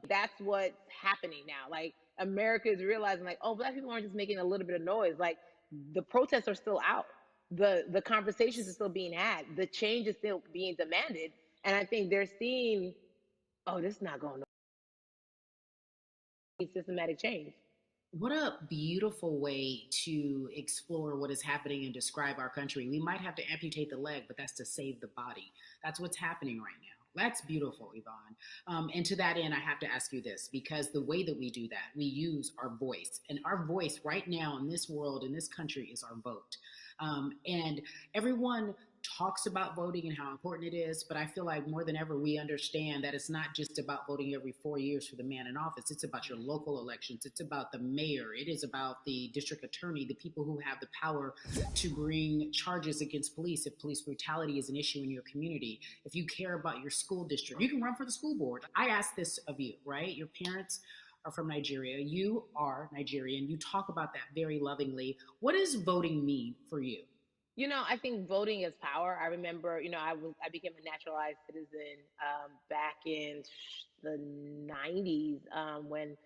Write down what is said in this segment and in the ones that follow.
that's what's happening now. Like America is realizing like, oh, black people aren't just making a little bit of noise. Like the protests are still out. The conversations are still being had. The change is still being demanded. And I think they're seeing, oh, this is not going to be systematic change. What a beautiful way to explore what is happening and describe our country. We might have to amputate the leg, but that's to save the body. That's what's happening right now. That's beautiful, Yvonne. And to that end, I have to ask you this, because the way that we do that, we use our voice. And our voice right now in this world, in this country, is our vote. And everyone talks about voting and how important it is, but I feel like more than ever we understand that it's not just about voting every 4 years for the man in office. It's about your local elections. It's about the mayor. It is about the district attorney, the people who have the power to bring charges against police if police brutality is an issue in your community. If you care about your school district, you can run for the school board. I ask this of you, right? Your parents are from Nigeria. You are Nigerian. You talk about that very lovingly. What does voting mean for you? I think voting is power. I remember, I became a naturalized citizen back in the '90s when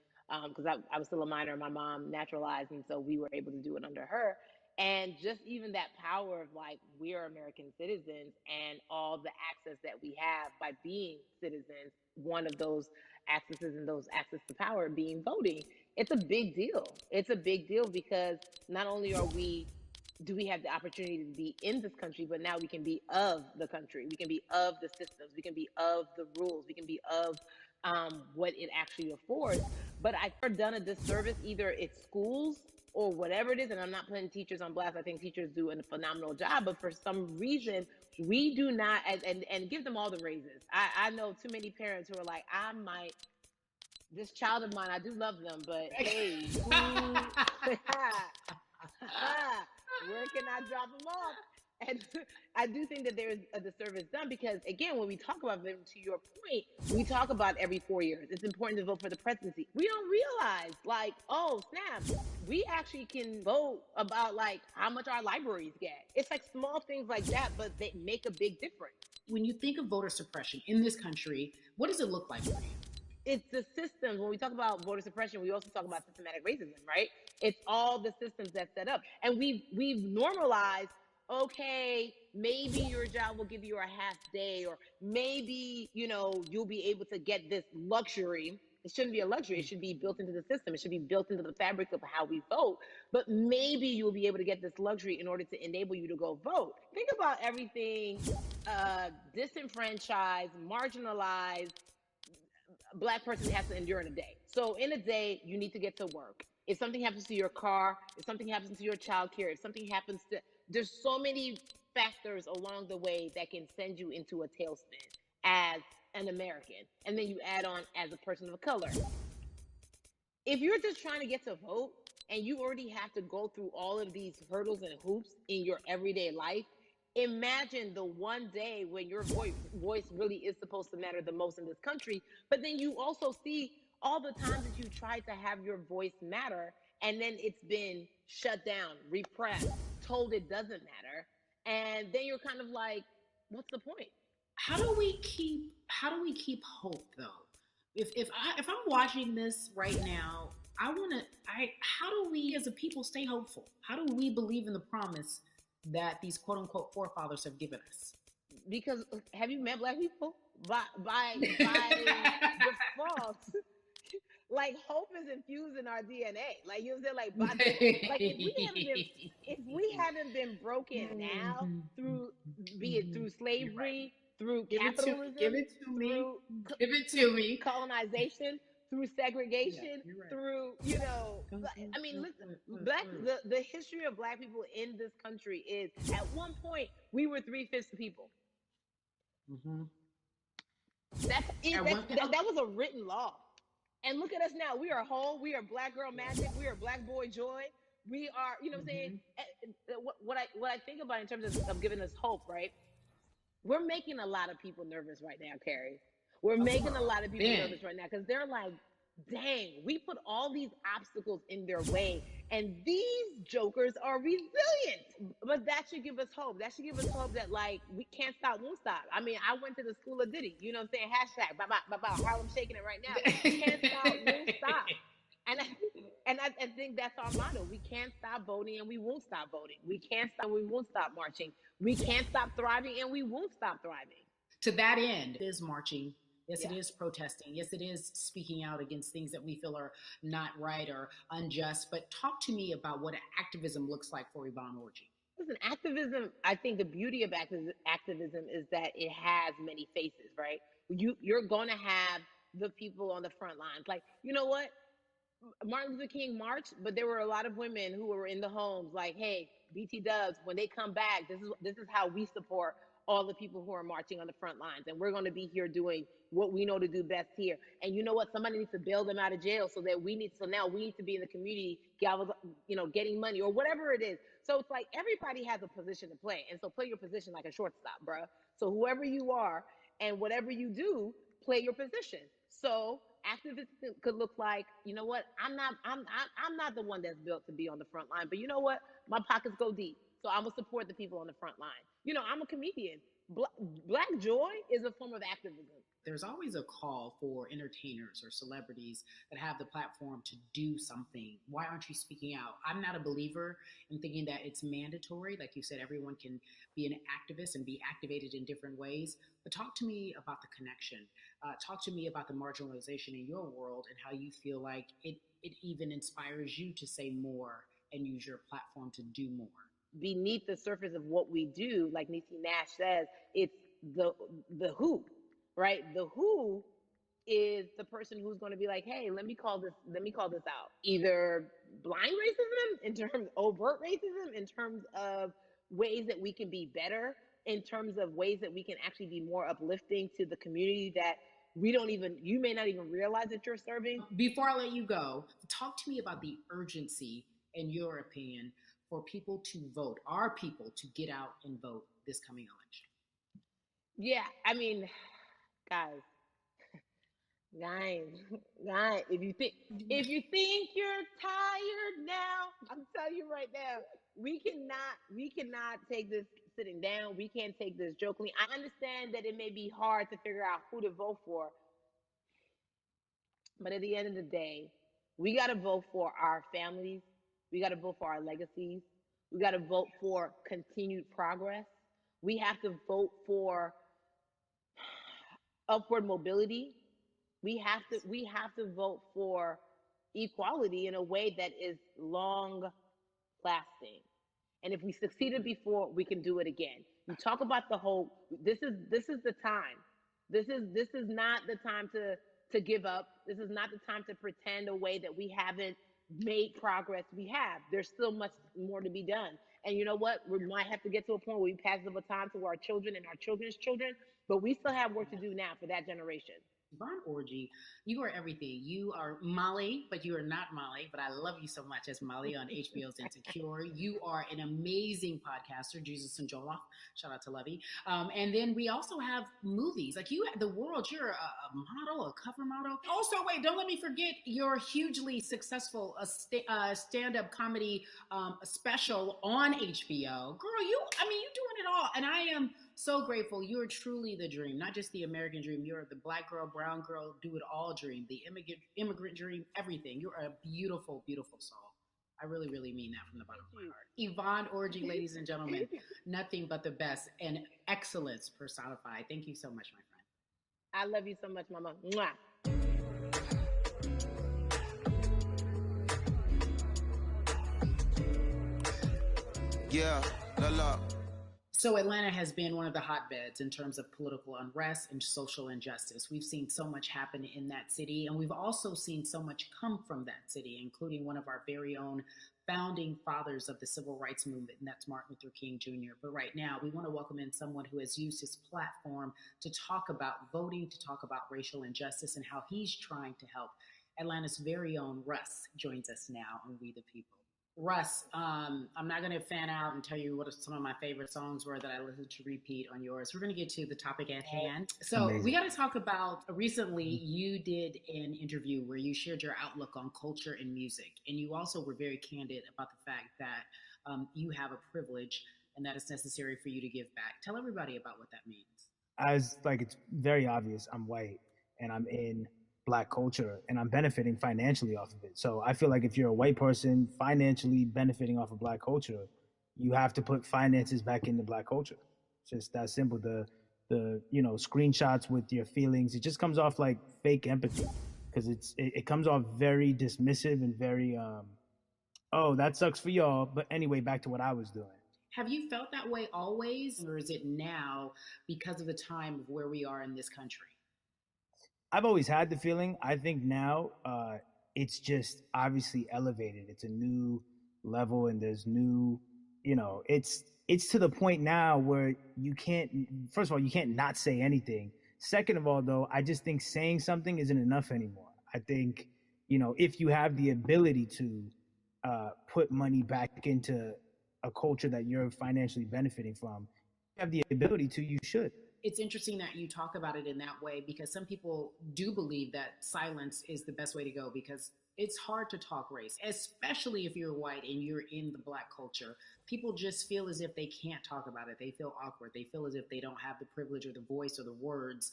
because I was still a minor. My mom naturalized, and so we were able to do it under her. And just even that power of like we are American citizens and all the access that we have by being citizens. One of those accesses and those access to power being voting. It's a big deal. It's a big deal because not only are we do we have the opportunity to be in this country, but now we can be of the country. We can be of the systems. We can be of the rules. We can be of what it actually affords. But I've never done a disservice either it's schools or whatever it is. And I'm not putting teachers on blast. I think teachers do a phenomenal job. But for some reason, we do not, and give them all the raises. I know too many parents who are like, I might, this child of mine, I do love them, but hey, who, where can I drop them off? And I do think that there is a disservice done because, again, when we talk about voting, to your point, we talk about every 4 years. It's important to vote for the presidency. We don't realize, like, oh, snap, we actually can vote about, like, how much our libraries get. It's like small things like that, but they make a big difference. When you think of voter suppression in this country, what does it look like for you? It's the systems. When we talk about voter suppression, we also talk about systematic racism, right? It's all the systems that set up. And we've normalized, okay, maybe your job will give you a half day, or maybe, you'll be able to get this luxury. It shouldn't be a luxury. It should be built into the system. It should be built into the fabric of how we vote. But maybe you'll be able to get this luxury in order to enable you to go vote. Think about everything disenfranchised, marginalized, Black person has to endure in a day. So in a day, you need to get to work. If something happens to your car, if something happens to your child care, if something happens to, there's so many factors along the way that can send you into a tailspin as an American. And then you add on as a person of color. If you're just trying to get to vote and you already have to go through all of these hurdles and hoops in your everyday life, imagine the one day when your voice really is supposed to matter the most in this country. But then you also see all the times that you tried to have your voice matter, and then it's been shut down, repressed, told it doesn't matter. And then you're kind of like, what's the point? How do we keep hope though? If I'm watching this right now, how do we as a people stay hopeful? How do we believe in the promise that these quote unquote forefathers have given us? Because have you met Black people? By default, like hope is infused in our DNA. Like you know, like by default, like if we haven't been broken now through, be it through You're right. slavery, through Give it to me. Give capitalism, it to me. through Give it to me. colonization, through Yeah, segregation, you're right. through I mean, listen, the history of Black people in this country is at one point we were 3/5 of people. Mm-hmm. That was a written law. And look at us now. We are whole. We are Black girl magic. We are Black boy joy. We are, you know what I'm saying? Mm-hmm. What I think about in terms of giving us hope, right? We're making a lot of people nervous right now, Carrie. We're Oh, making a lot of people Ben. nervous right now because they're like, dang, we put all these obstacles in their way, and these jokers are resilient. But that should give us hope. That should give us hope that, like, we can't stop, won't stop. I mean, I went to the school of Diddy. You know what I'm saying? Hashtag, blah, blah, blah, blah. Harlem shaking it right now. Can't stop, won't stop. And I think that's our motto. We can't stop voting and we won't stop voting. We can't stop, we won't stop marching. We can't stop thriving and we won't stop thriving. To that end, it is marching. Yes, it Yeah. is protesting. Yes, it is speaking out against things that we feel are not right or unjust. But talk to me about what activism looks like for Yvonne Orji. Listen, activism, I think the beauty of activism is that it has many faces, right? You're going to have the people on the front lines. Like, you know what? Martin Luther King marched, but there were a lot of women who were in the homes like, hey, BT Dubs, when they come back, this is how we support all the people who are marching on the front lines. And we're going to be here doing what we know to do best here. And you know what? Somebody needs to bail them out of jail so now we need to be in the community, getting money or whatever it is. So it's like everybody has a position to play. And so play your position like a shortstop, bruh. So whoever you are and whatever you do, play your position. So activism could look like, you know what? I'm not the one that's built to be on the front line, but you know what? My pockets go deep, so I'm gonna support the people on the front line. I'm a comedian. Black joy is a form of activism. There's always a call for entertainers or celebrities that have the platform to do something. Why aren't you speaking out? I'm not a believer in thinking that it's mandatory. Like you said, everyone can be an activist and be activated in different ways. But talk to me about the connection. Talk to me about the marginalization in your world and how you feel like it even inspires you to say more and use your platform to do more. Beneath the surface of what we do, like Niecy Nash says, it's the who, right? The who is the person who's going to be like, hey, let me call this out. Either blind racism in terms of overt racism, in terms of ways that we can be better, in terms of ways that we can actually be more uplifting to the community that you may not even realize that you're serving. Before I let you go, talk to me about the urgency, in your opinion, for people to vote, our people to get out and vote this coming election. Yeah, I mean, guys, guys, guys, if you think you're tired now, I'm telling you right now, we cannot take this sitting down. We can't take this jokingly. I understand that it may be hard to figure out who to vote for, but at the end of the day, we got to vote for our families. We got to vote for our legacies. We got to vote for continued progress. We have to vote for upward mobility. We have to vote for equality in a way that is long lasting. And if we succeeded before, we can do it again. You talk about the hope. This is the time. This is not the time to give up. This is not the time to pretend a way that we haven't made progress. We have. There's still much more to be done. And you know what? We might have to get to a point where we pass the baton to our children and our children's children, but we still have work to do now for that generation. Yvonne Orji, you are everything. You are Molly, but you are not Molly. But I love you so much as Molly on HBO's Insecure. You are an amazing podcaster, Jesus and Joloff. Shout out to Lovey. And then we also have movies. Like you, the world, you're a model, a cover model. Also, wait, don't let me forget your hugely successful stand-up comedy special on HBO. Girl, you're doing it all. And I am so grateful. You're truly the dream, not just the American dream. You're the black girl, brown girl, do it all dream, the immigrant dream, everything. You're a beautiful, beautiful soul. I really, really mean that from the bottom of my heart. Yvonne Orji, ladies and gentlemen, nothing but the best and excellence personified. Thank you so much, my friend. I love you so much, Mama. Mwah. Yeah, la. So Atlanta has been one of the hotbeds in terms of political unrest and social injustice. We've seen so much happen in that city, and we've also seen so much come from that city, including one of our very own founding fathers of the civil rights movement, and that's Martin Luther King Jr. But right now, we want to welcome in someone who has used his platform to talk about voting, to talk about racial injustice, and how he's trying to help. Atlanta's very own Russ joins us now on We the People. Russ, I'm not going to fan out and tell you what some of my favorite songs were that I listened to repeat on yours. We're going to get to the topic at hand. So, we got to talk about recently you did an interview where you shared your outlook on culture and music. And you also were very candid about the fact that you have a privilege and that it's necessary for you to give back. Tell everybody about what that means. As like it's very obvious, I'm white and I'm in Black culture and I'm benefiting financially off of it. So I feel like if you're a white person financially benefiting off of Black culture, you have to put finances back into Black culture. It's just that simple. The screenshots with your feelings, it just comes off like fake empathy because it comes off very dismissive and very oh, that sucks for y'all. But anyway, back to what I was doing. Have you felt that way always, or is it now because of the time of where we are in this country? I've always had the feeling. I think now it's just obviously elevated. It's a new level, and there's new, it's to the point now where you can't. First of all, you can't not say anything. Second of all, though, I just think saying something isn't enough anymore. I think, if you have the ability to put money back into a culture that you're financially benefiting from, you have the ability to, you should. It's interesting that you talk about it in that way because some people do believe that silence is the best way to go because it's hard to talk race, especially if you're white and you're in the Black culture. People just feel as if they can't talk about it. They feel awkward. They feel as if they don't have the privilege or the voice or the words.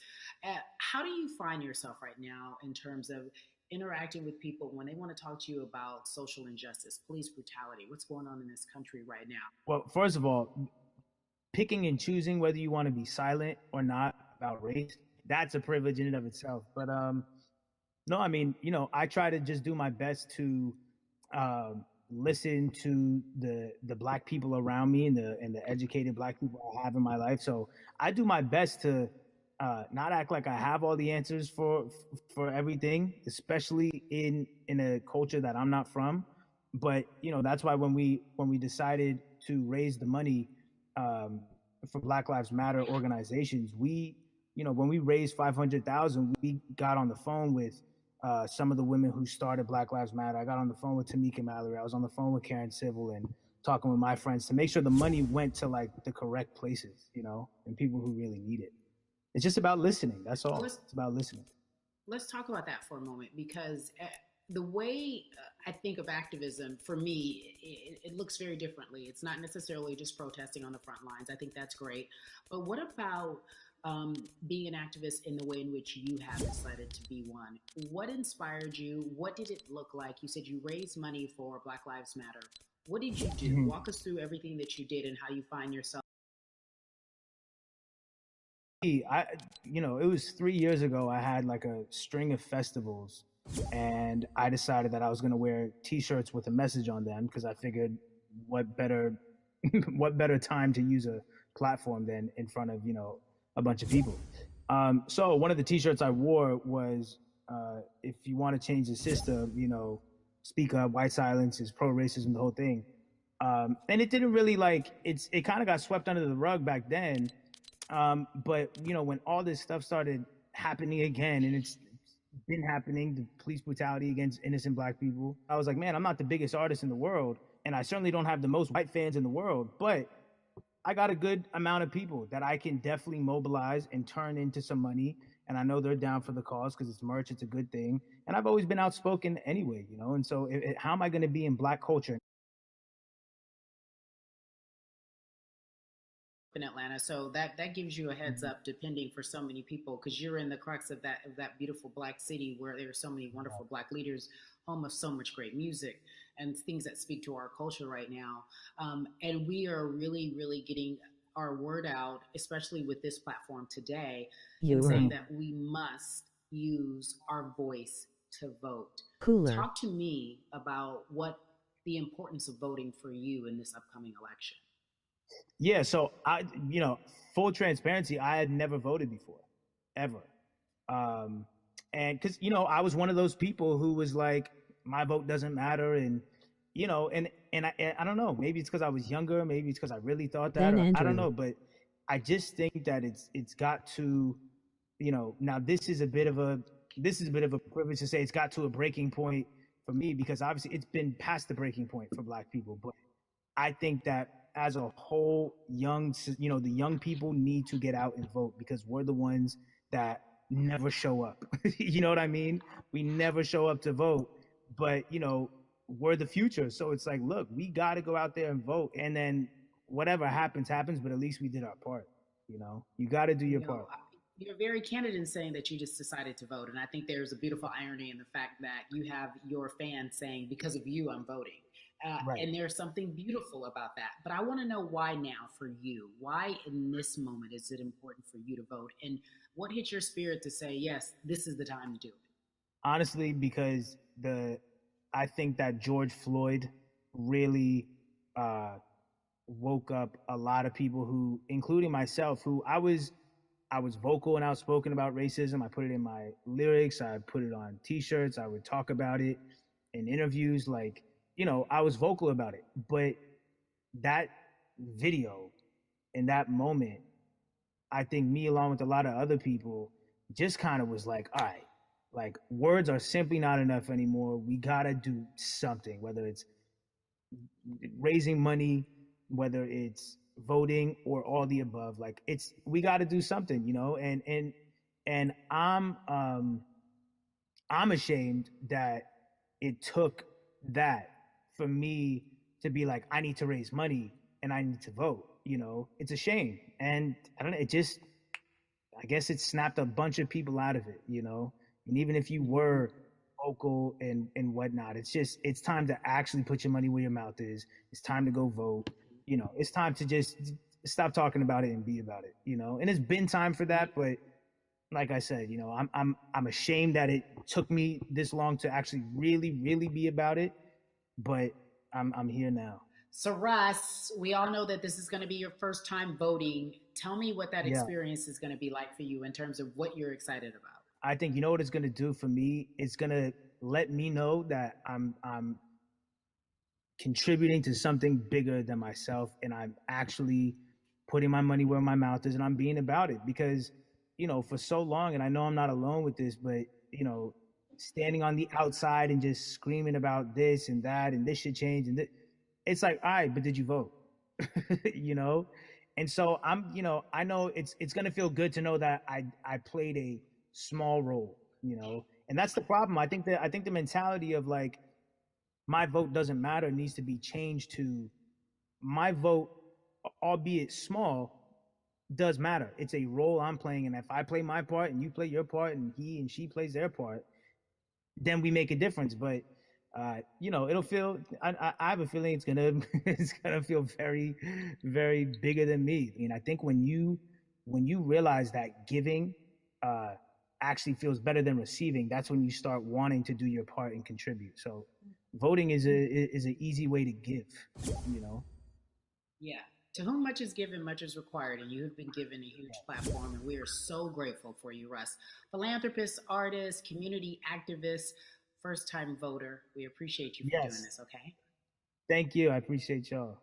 How do you find yourself right now in terms of interacting with people when they want to talk to you about social injustice, police brutality, what's going on in this country right now? Well, first of all, picking and choosing whether you want to be silent or not about race, that's a privilege in and of itself. But no, I mean, I try to just do my best to listen to the Black people around me and the educated Black people I have in my life. So I do my best to not act like I have all the answers for everything, especially in a culture that I'm not from. But that's why when we decided to raise the money for Black Lives Matter organizations, when we raised 500,000, we got on the phone with some of the women who started Black Lives Matter. I got on the phone with Tamika Mallory. I was on the phone with Karen Civil and talking with my friends to make sure the money went to like the correct places, and people who really need it. It's just about listening. That's all. It's about listening. Let's talk about that for a moment because the way I think of activism, for me, it looks very differently. It's not necessarily just protesting on the front lines. I think that's great. But what about being an activist in the way in which you have decided to be one? What inspired you? What did it look like? You said you raised money for Black Lives Matter. What did you do? Mm-hmm. Walk us through everything that you did and how you find yourself. It was 3 years ago. I had like a string of festivals, and I decided that I was going to wear T-shirts with a message on them because I figured, what better time to use a platform than in front of a bunch of people. So one of the T-shirts I wore was, "If you want to change the system, speak up. White silence is pro-racism." The whole thing, and it didn't really it kind of got swept under the rug back then. But when all this stuff started happening again, and it's been happening, the police brutality against innocent Black people, I was like, man, I'm not the biggest artist in the world, and I certainly don't have the most white fans in the world, but I got a good amount of people that I can definitely mobilize and turn into some money, and I know they're down for the cause because it's merch, it's a good thing, and I've always been outspoken anyway, and so how am I going to be in Black culture in Atlanta? So that gives you a heads up, depending for so many people, because you're in the crux of that beautiful Black city where there are so many wonderful Black leaders, home of so much great music and things that speak to our culture right now. And we are really, really getting our word out, especially with this platform today, and saying that we must use our voice to vote. Talk to me about what the importance of voting for you in this upcoming election. Yeah, so full transparency, I had never voted before, ever. And because, I was one of those people who was like, my vote doesn't matter. And, I don't know, maybe it's because I was younger, maybe it's because I really thought that, I don't know, but I just think that it's got to, now this is a bit of a privilege to say it's got to a breaking point for me, because obviously it's been past the breaking point for Black people. But I think that as a whole, the young people need to get out and vote, because we're the ones that never show up. You know what I mean? We never show up to vote, but we're the future. So it's like, look, we got to go out there and vote, and then whatever happens, happens. But at least we did our part. You got to do your part. You're very candid in saying that you just decided to vote. And I think there's a beautiful irony in the fact that you have your fans saying, because of you, I'm voting. Right. And there's something beautiful about that. But I want to know why now for you? Why in this moment is it important for you to vote? And what hit your spirit to say, yes, this is the time to do it? Honestly, because I think that George Floyd really woke up a lot of people who, including myself, who I was vocal and outspoken about racism. I put it in my lyrics. I put it on T-shirts. I would talk about it in interviews. Like, I was vocal about it. But that video in that moment, I think me, along with a lot of other people, just kind of was like, all right, like, words are simply not enough anymore. We got to do something, whether it's raising money, whether it's voting, or all the above. Like, we got to do something, and I'm ashamed that it took that for me to be like, I need to raise money and I need to vote. It's a shame. And I don't know, I guess it snapped a bunch of people out of it, and even if you were vocal and whatnot, it's time to actually put your money where your mouth is. It's time to go vote. It's time to just stop talking about it and be about it, and it's been time for that. But like I said, I'm ashamed that it took me this long to actually really, really be about it. But I'm here now. So Russ, we all know that this is going to be your first time voting. Tell me what that experience is going to be like for you in terms of what you're excited about. I think what it's going to do for me. It's going to let me know that I'm contributing to something bigger than myself, and I'm actually putting my money where my mouth is, and I'm being about it. Because for so long, and I know I'm not alone with this, but standing on the outside and just screaming about this and that and this should change, and it's like, all right, but did you vote? And so I know it's gonna feel good to know that I played a small role, and that's the problem. I think the mentality of like, my vote doesn't matter needs to be changed to, my vote, albeit small, does matter. It's a role I'm playing, and if I play my part and you play your part and he and she plays their part, then we make a difference. But it'll feel. I have a feeling it's gonna feel very, very bigger than me. I mean, I think when you realize that giving actually feels better than receiving, that's when you start wanting to do your part and contribute. So voting is an easy way to give. Yeah. To whom much is given, much is required, and you have been given a huge platform, and we are so grateful for you, Russ. Philanthropist, artist, community activist, first-time voter. We appreciate you for doing this, okay? Thank you. I appreciate y'all.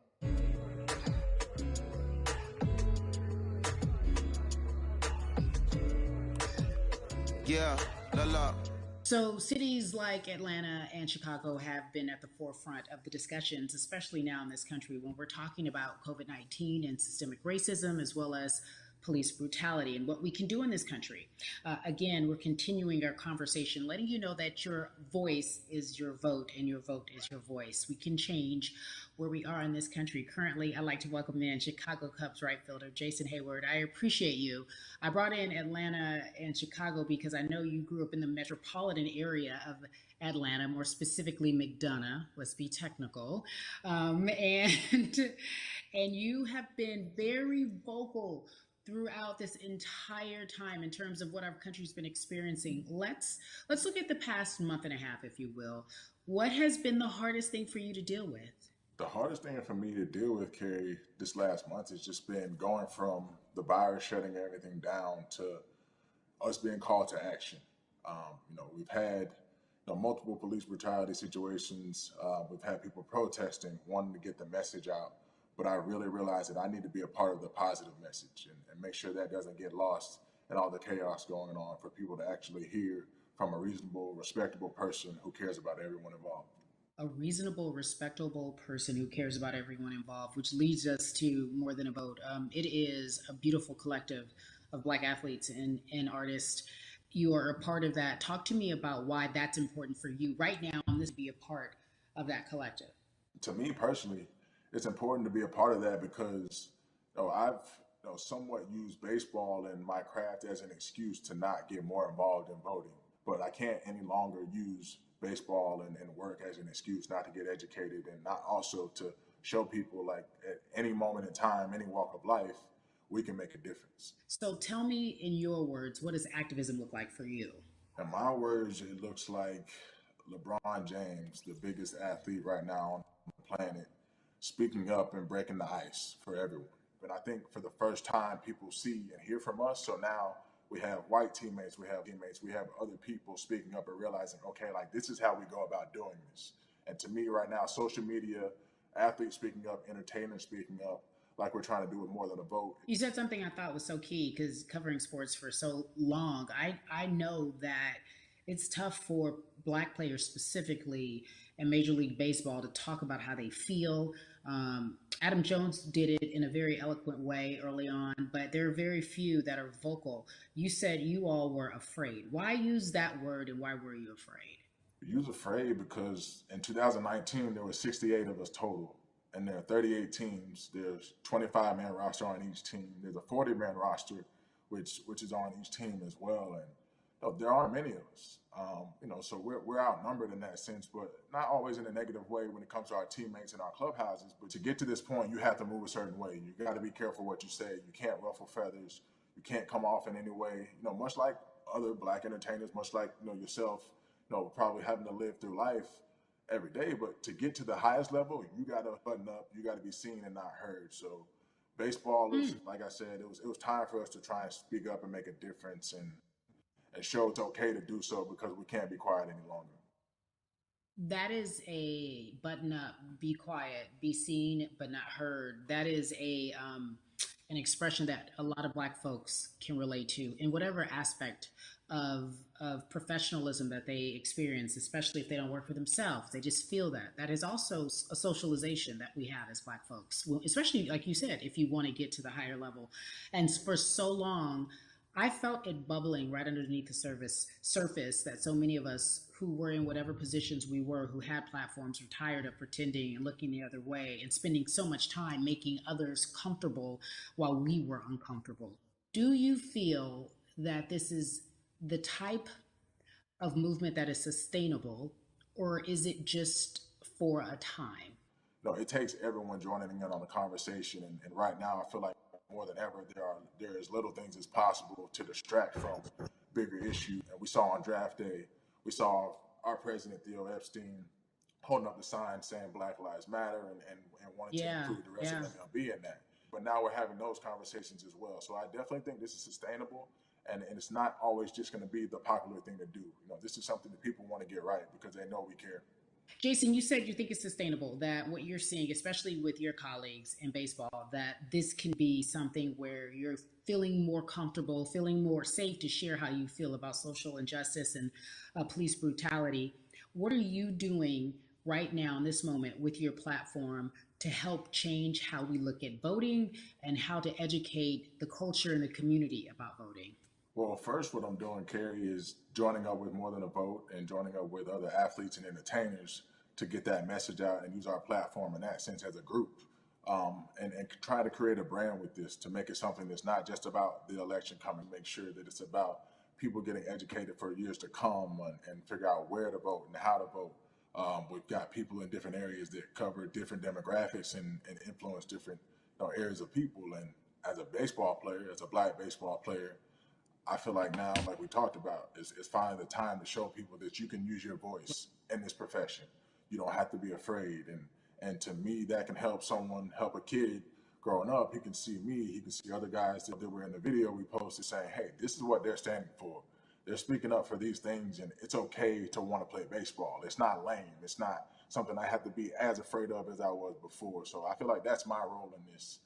Yeah, la la. So cities like Atlanta and Chicago have been at the forefront of the discussions, especially now in this country when we're talking about COVID-19 and systemic racism, as well as police brutality and what we can do in this country. Again, we're continuing our conversation, letting you know that your voice is your vote and your vote is your voice. We can change where we are in this country. Currently, I'd like to welcome in Chicago Cubs right fielder Jason Hayward. I appreciate you. I brought in Atlanta and Chicago because I know you grew up in the metropolitan area of Atlanta, more specifically McDonough, let's be technical. And you have been very vocal throughout this entire time in terms of what our country's been experiencing. Let's look at the past month and a half, if you will. What has been the hardest thing for you to deal with? The hardest thing for me to deal with, Carrie, this last month has just been going from the virus shutting everything down to us being called to action. We've had multiple police brutality situations. We've had people protesting, wanting to get the message out. But I really realized that I need to be a part of the positive message and make sure that doesn't get lost in all the chaos going on, for people to actually hear become a reasonable, respectable person who cares about everyone involved. A reasonable, respectable person who cares about everyone involved, which leads us to More Than a Vote. It is a beautiful collective of Black athletes and artists. You are a part of that. Talk to me about why that's important for you right now. And this be a part of that collective. To me personally, it's important to be a part of that because I've somewhat used baseball and my craft as an excuse to not get more involved in voting. But I can't any longer use baseball and work as an excuse not to get educated and not also to show people like at any moment in time, any walk of life, we can make a difference. So tell me in your words, what does activism look like for you? In my words, it looks like LeBron James, the biggest athlete right now on the planet, speaking up and breaking the ice for everyone. And I think for the first time, people see and hear from us. So now we have white teammates, we have other people speaking up and realizing, okay, like this is how we go about doing this. And to me right now, social media, athletes speaking up, entertainers speaking up, like we're trying to do with More Than a Vote. You said something I thought was so key because covering sports for so long, I know that it's tough for Black players specifically in Major League Baseball to talk about how they feel. Adam Jones did it in a very eloquent way early on, but there are very few that are vocal. You said you all were afraid. Why use that word and why were you afraid? We was afraid because in 2019, there were 68 of us total. And there are 38 teams. There's 25-man roster on each team. There's a 40-man roster, which is on each team as well. And there aren't many of us. So we're outnumbered in that sense, but not always in a negative way when it comes to our teammates and our clubhouses. But to get to this point, you have to move a certain way. You got to be careful what you say. You can't ruffle feathers. You can't come off in any way. Much like other Black entertainers, much like yourself, probably having to live through life every day, but to get to the highest level, you got to button up, you got to be seen and not heard. So baseball is, like I said, it was time for us to try and speak up and make a difference and show it's okay to do so because we can't be quiet any longer. That is a button up, be quiet, be seen but not heard. That is an expression that a lot of Black folks can relate to in whatever aspect of professionalism that they experience, especially if they don't work for themselves. They just feel that. That is also a socialization that we have as Black folks, well, especially like you said, if you want to get to the higher level. And for so long, I felt it bubbling right underneath the surface that so many of us who were in whatever positions we were, who had platforms, were tired of pretending and looking the other way and spending so much time making others comfortable while we were uncomfortable. Do you feel that this is the type of movement that is sustainable, or is it just for a time? No, it takes everyone joining in on the conversation. And right now, I feel like more than ever, there is little things as possible to distract from bigger issues. And we saw on draft day, we saw our president, Theo Epstein, holding up the sign saying Black Lives Matter and wanting to include the rest of MLB in that. But now we're having those conversations as well. So I definitely think this is sustainable. And it's not always just going to be the popular thing to do. This is something that people want to get right because they know we care. Jason, you said you think it's sustainable, that what you're seeing, especially with your colleagues in baseball, that this can be something where you're feeling more comfortable, feeling more safe to share how you feel about social injustice and police brutality. What are you doing right now in this moment with your platform to help change how we look at voting and how to educate the culture and the community about voting? Well, first, what I'm doing, Carrie, is joining up with More Than a Vote and joining up with other athletes and entertainers to get that message out and use our platform in that sense as a group, and try to create a brand with this to make it something that's not just about the election coming, make sure that it's about people getting educated for years to come and figure out where to vote and how to vote. We've got people in different areas that cover different demographics and influence different areas of people. And as a baseball player, as a Black baseball player, I feel like now, like we talked about, is finally the time to show people that you can use your voice in this profession. You don't have to be afraid. And to me, that can help a kid growing up. He can see me, he can see other guys that were in the video we posted saying, hey, this is what they're standing for. They're speaking up for these things, and it's okay to want to play baseball. It's not lame. It's not something I have to be as afraid of as I was before. So I feel like that's my role in this.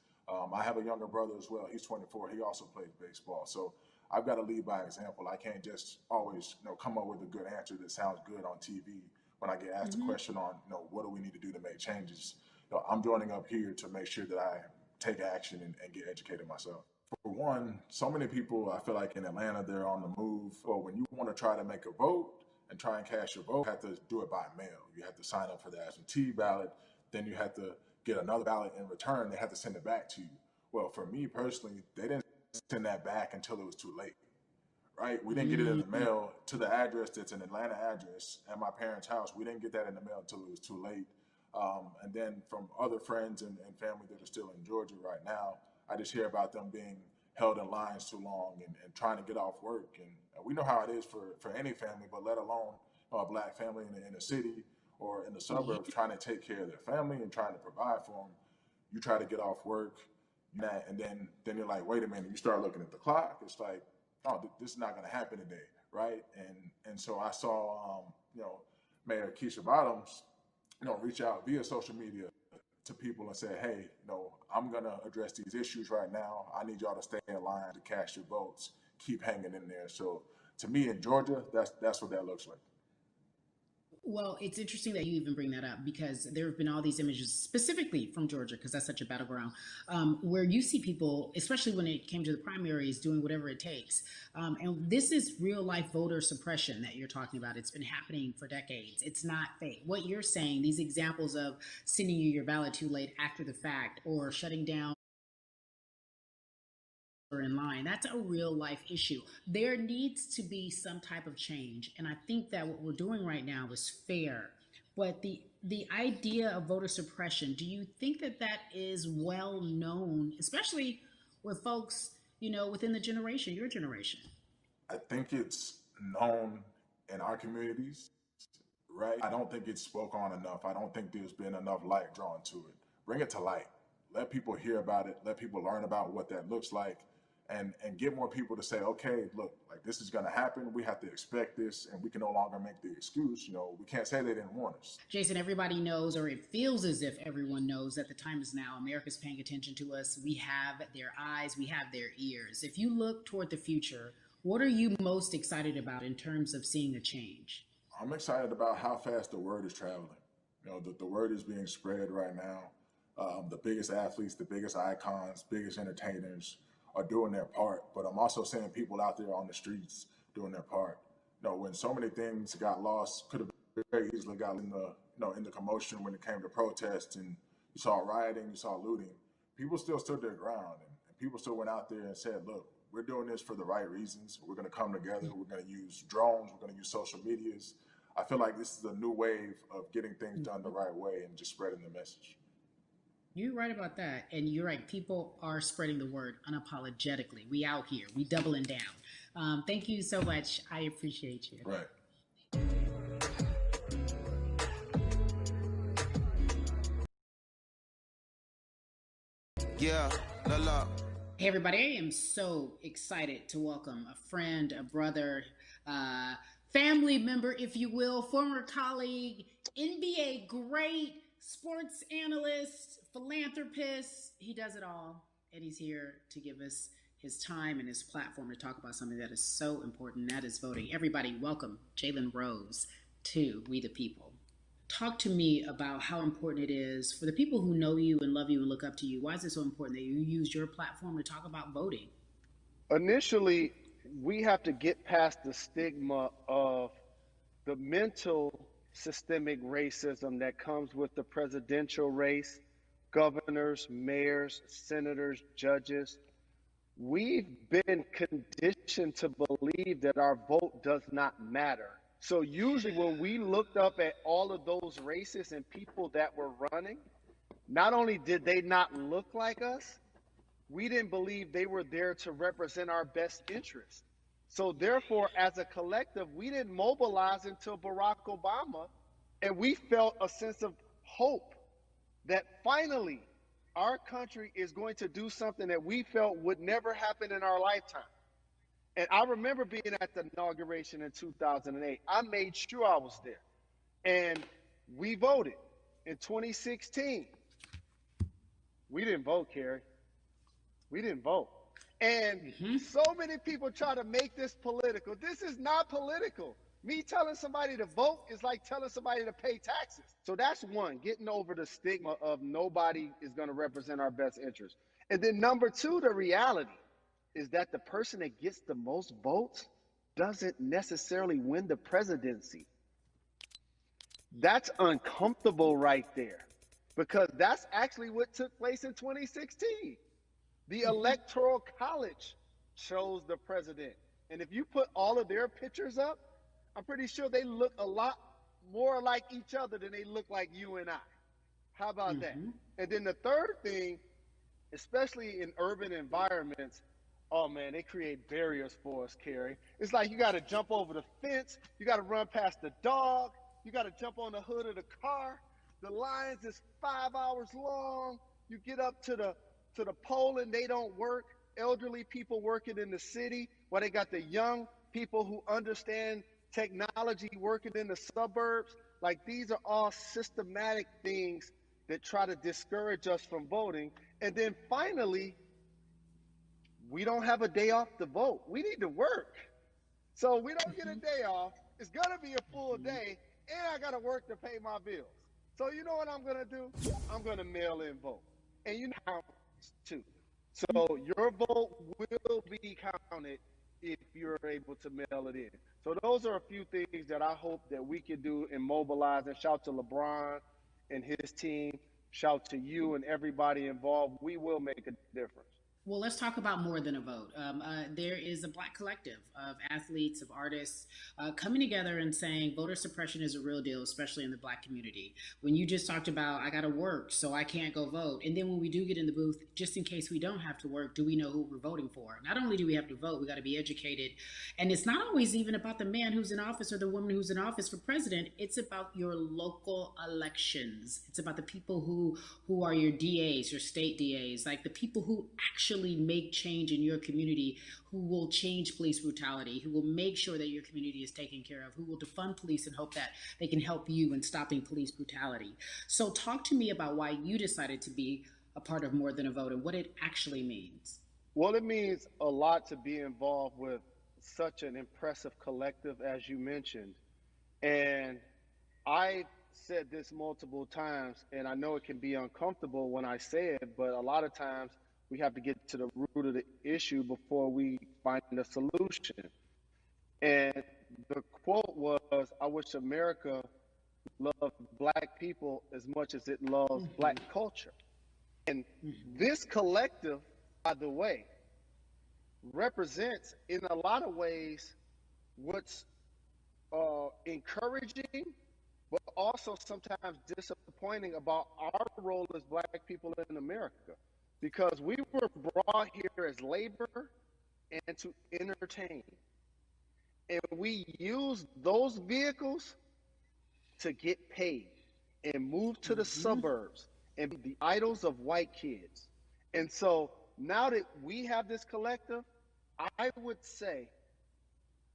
I have a younger brother as well. He's 24. He also plays baseball. So I've got to lead by example. I can't just always, come up with a good answer that sounds good on TV. When I get asked a question on, what do we need to do to make changes? I'm joining up here to make sure that I take action and get educated myself. For one, so many people, I feel like in Atlanta, they're on the move. Or when you want to try to make a vote and try and cast your vote, you have to do it by mail. You have to sign up for the absentee ballot. Then you have to get another ballot in return. They have to send it back to you. Well, for me personally, they didn't send that back until it was too late, right? We didn't get it in the mail to the address that's an Atlanta address at my parents' house. We didn't get that in the mail until it was too late. And then from other friends and family that are still in Georgia right now, I just hear about them being held in lines too long and trying to get off work. And we know how it is for any family, but let alone a black family in a city or in the suburbs trying to take care of their family and trying to provide for them. You try to get off work, and then you're like, wait a minute. You start looking at the clock. It's like, oh, this is not going to happen today, right? And so I saw, Mayor Keisha Bottoms, reach out via social media to people and say, hey, I'm going to address these issues right now. I need y'all to stay in line to cast your votes. Keep hanging in there. So to me in Georgia, that's what that looks like. Well, it's interesting that you even bring that up because there have been all these images specifically from Georgia, because that's such a battleground, where you see people, especially when it came to the primaries, doing whatever it takes. And this is real life voter suppression that you're talking about. It's been happening for decades. It's not fake. What you're saying, these examples of sending you your ballot too late after the fact or shutting down in line, that's a real life issue. There needs to be some type of change, and I think that what we're doing right now is fair. But the idea of voter suppression, do you think that that is well known, especially with folks, within the generation, your generation? I think it's known in our communities, right? I don't think it's spoke on enough. I don't think there's been enough light drawn to it. Bring it to light. Let people hear about it. Let people learn about what that looks like. And get more people to say, okay, look, like this is going to happen. We have to expect this, and we can no longer make the excuse. We can't say they didn't warn us. Jason, everybody knows, or it feels as if everyone knows that the time is now. America's paying attention to us. We have their eyes. We have their ears. If you look toward the future, what are you most excited about in terms of seeing a change? I'm excited about how fast the word is traveling. The word is being spread right now. The biggest athletes, the biggest icons, biggest entertainers are doing their part, but I'm also seeing people out there on the streets doing their part. When so many things got lost, could have very easily got in the commotion when it came to protests, and you saw rioting, you saw looting. People still stood their ground, and people still went out there and said, "Look, we're doing this for the right reasons. We're going to come together. We're going to use drones. We're going to use social medias." I feel like this is a new wave of getting things done the right way and just spreading the message. You're right about that. And you're right. People are spreading the word unapologetically. We out here. We doubling down. Thank you so much. I appreciate you. Right. Yeah, la. Hey, everybody. I am so excited to welcome a friend, a brother, family member, if you will, former colleague, NBA great, sports analyst, philanthropist. He does it all, and he's here to give us his time and his platform to talk about something that is so important, and that is voting. Everybody, welcome Jalen Rose to We the People. Talk to me about how important it is for the people who know you and love you and look up to you. Why is it so important that you use your platform to talk about voting? Initially, we have to get past the stigma of the mental systemic racism that comes with the presidential race, governors, mayors, senators, judges. We've been conditioned to believe that our vote does not matter. So usually when we looked up at all of those races and people that were running, not only did they not look like us, we didn't believe they were there to represent our best interests. So therefore, as a collective, we didn't mobilize until Barack Obama, and we felt a sense of hope that finally our country is going to do something that we felt would never happen in our lifetime. And I remember being at the inauguration in 2008. I made sure I was there. And we voted. In 2016, we didn't vote, Carrie. We didn't vote. And Mm-hmm. so many people try to make this political. This is not political. Me telling somebody to vote is like telling somebody to pay taxes. So that's one, getting over the stigma of nobody is going to represent our best interest. And then number two, the reality is that the person that gets the most votes doesn't necessarily win the presidency. That's uncomfortable right there, because that's actually what took place in 2016. The Electoral College chose the president. And if you put all of their pictures up, I'm pretty sure they look a lot more like each other than they look like you and I. How about that? Mm-hmm. And then the third thing, especially in urban environments, oh man, they create barriers for us, Kerry. It's like you got to jump over the fence, you got to run past the dog, you got to jump on the hood of the car. The lines is 5 hours long. You get up to the poll and they don't work. Elderly people working in the city, while they got the young people who understand technology working in the suburbs. Like, these are all systematic things that try to discourage us from voting. And then finally, we don't have a day off to vote. We need to work. So we don't get a day off. It's going to be a full day, and I got to work to pay my bills. So you know what I'm going to do? I'm going to mail in vote. And you know too. So your vote will be counted if you're able to mail it in. So those are a few things that I hope that we can do and mobilize. And shout to LeBron and his team. Shout to you and everybody involved. We will make a difference. Well, let's talk about more than a vote. There is a Black collective of athletes, of artists coming together and saying voter suppression is a real deal, especially in the Black community. When you just talked about, I got to work, so I can't go vote. And then when we do get in the booth, just in case we don't have to work, do we know who we're voting for? Not only do we have to vote, we got to be educated. And it's not always even about the man who's in office or the woman who's in office for president. It's about your local elections. It's about the people who are your DAs, your state DAs, like the people who actually make change in your community, who will change police brutality, who will make sure that your community is taken care of, who will defund police and hope that they can help you in stopping police brutality. So talk to me about why you decided to be a part of More Than a Vote and what it actually means. Well, it means a lot to be involved with such an impressive collective, as you mentioned. And I said this multiple times, and I know it can be uncomfortable when I say it, but a lot of times we have to get to the root of the issue before we find a solution. And the quote was, I wish America loved Black people as much as it loves Black culture. And this collective, by the way, represents in a lot of ways what's encouraging, but also sometimes disappointing about our role as Black people in America. Because we were brought here as labor and to entertain. And we use those vehicles to get paid and move to the suburbs and be the idols of white kids. And so now that we have this collective, I would say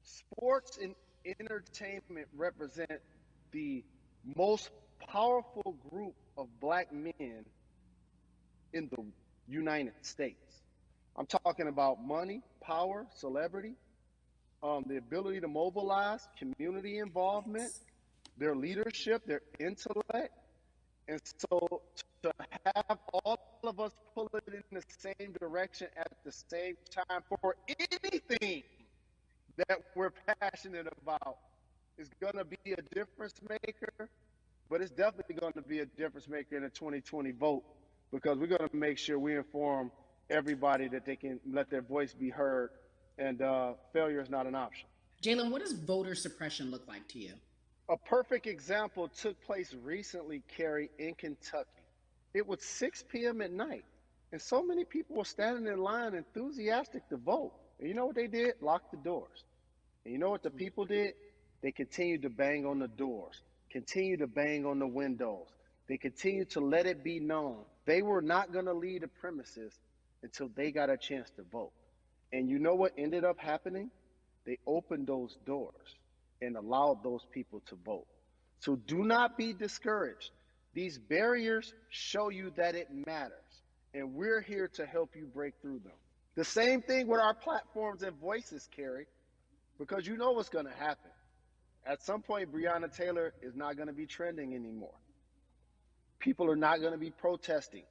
sports and entertainment represent the most powerful group of Black men in the United States. I'm talking about money, power, celebrity, the ability to mobilize, community involvement, their leadership, their intellect. And so to have all of us pull it in the same direction at the same time for anything that we're passionate about is going to be a difference maker, but it's definitely going to be a difference maker in the 2020 vote, because we're going to make sure we inform everybody that they can let their voice be heard, and failure is not an option. Jalen, what does voter suppression look like to you? A perfect example took place recently, Kerry, in Kentucky. It was 6 p.m. at night, and so many people were standing in line enthusiastic to vote. And you know what they did? Locked the doors. And you know what the people did? They continued to bang on the doors, continued to bang on the windows. They continued to let it be known they were not going to leave the premises until they got a chance to vote. And you know what ended up happening? They opened those doors and allowed those people to vote. So do not be discouraged. These barriers show you that it matters, and we're here to help you break through them. The same thing with our platforms and voices, Carrie, because you know what's going to happen. At some point, Breonna Taylor is not going to be trending anymore. People are not going to be protesting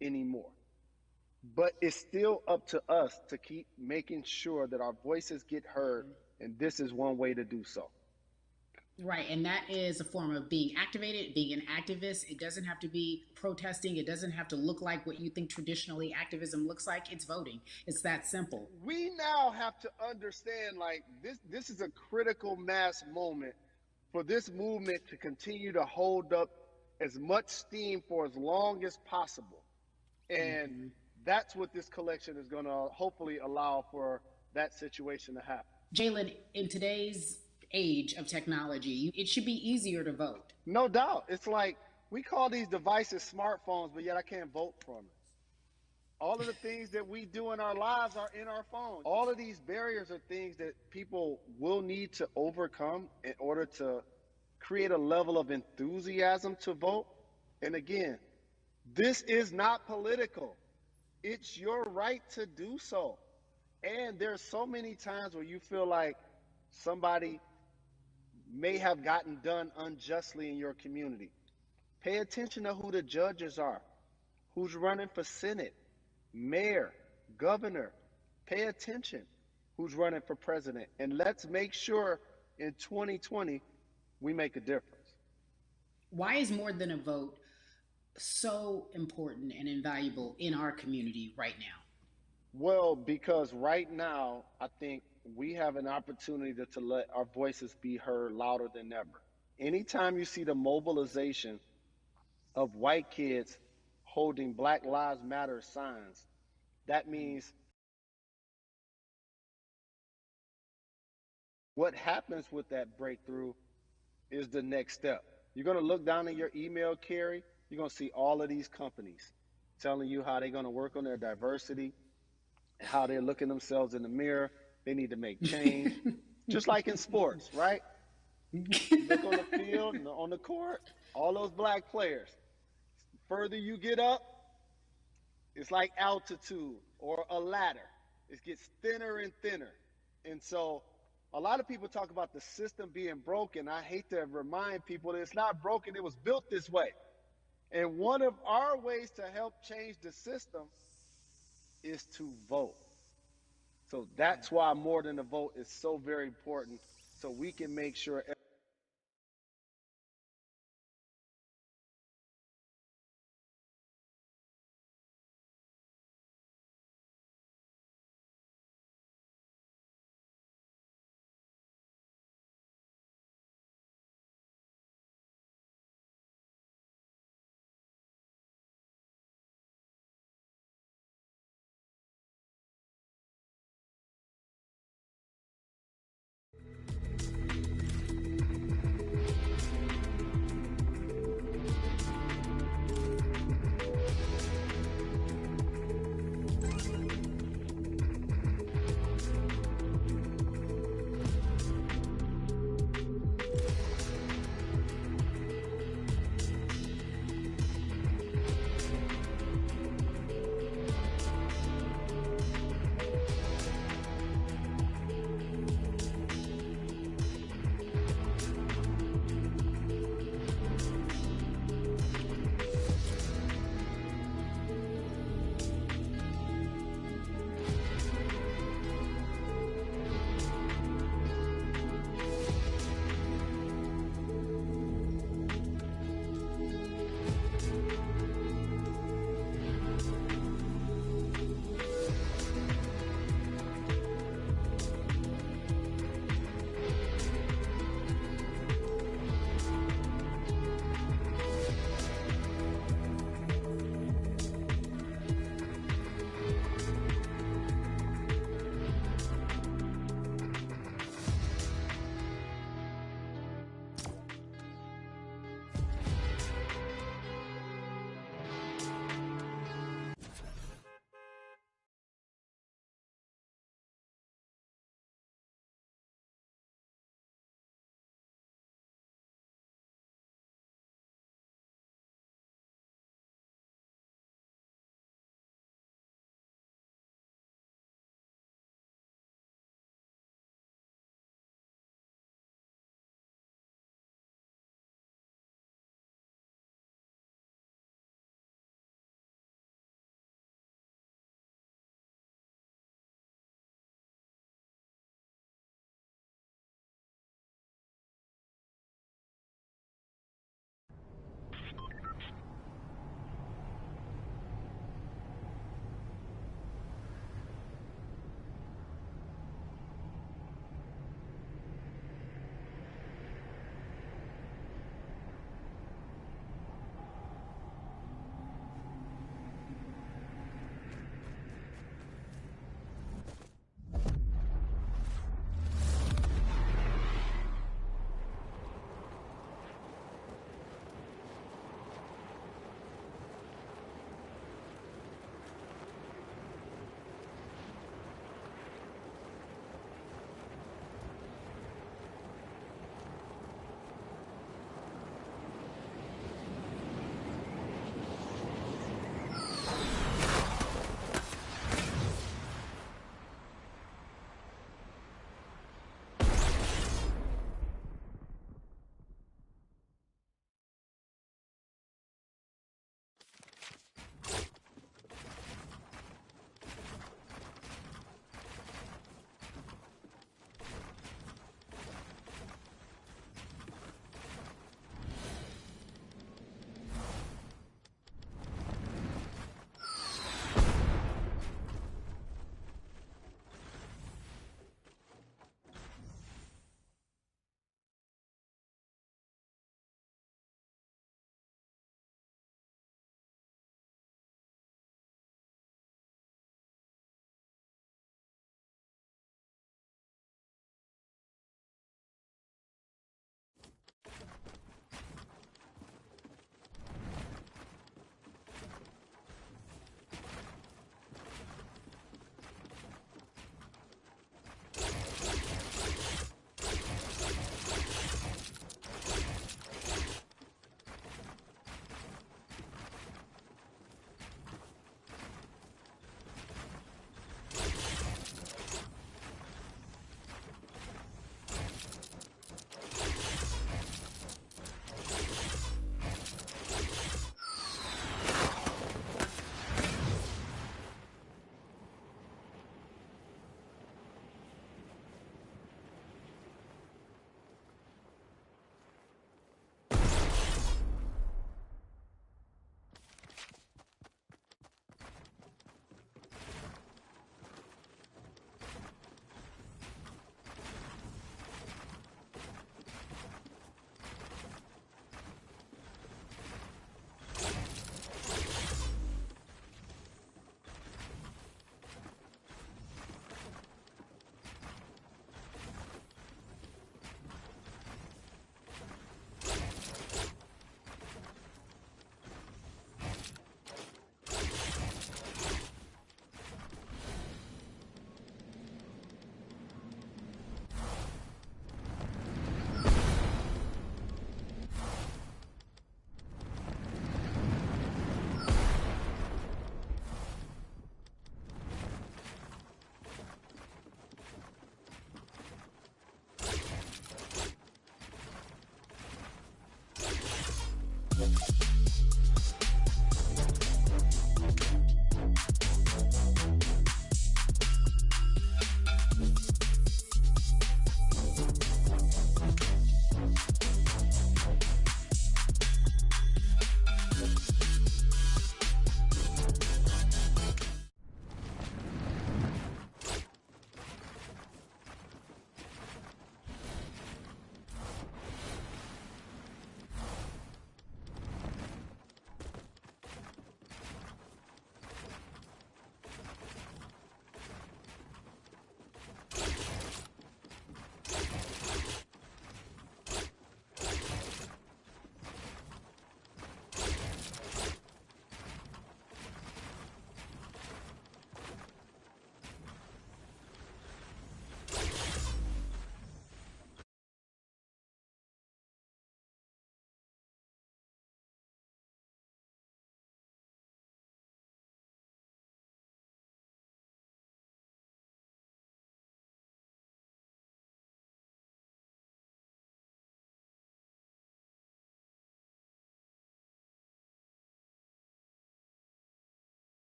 anymore. But it's still up to us to keep making sure that our voices get heard, and this is one way to do so. Right, and that is a form of being activated, being an activist. It doesn't have to be protesting. It doesn't have to look like what you think traditionally activism looks like. It's voting. It's that simple. We now have to understand, like, this is a critical mass moment for this movement to continue to hold up as much steam for as long as possible. And that's what this collection is going to hopefully allow for that situation to happen. Jalen, in today's age of technology, it should be easier to vote. No doubt. It's like we call these devices smartphones, but yet I can't vote from it. All of the things that we do in our lives are in our phones. All of these barriers are things that people will need to overcome in order to create a level of enthusiasm to vote. And again, this is not political. It's your right to do so. And there's so many times where you feel like somebody may have gotten done unjustly in your community. Pay attention to who the judges are, who's running for Senate, mayor, governor. Pay attention who's running for president. And let's make sure in 2020 we make a difference. Why is more than a vote so important and invaluable in our community right now? Well, because right now, I think we have an opportunity to let our voices be heard louder than ever. Anytime you see the mobilization of white kids holding Black Lives Matter signs, that means what happens with that breakthrough is the next step. You're going to look down in your email, Carrie, you're going to see all of these companies telling you how they're going to work on their diversity, how they're looking themselves in the mirror. They need to make change, just like in sports, right? You look on the field, on the court, all those black players. The further you get up, it's like altitude or a ladder. It gets thinner and thinner. And so a lot of people talk about the system being broken. I hate to remind people that it's not broken. It was built this way. And one of our ways to help change the system is to vote. So that's why more than a vote is so very important, so we can make sure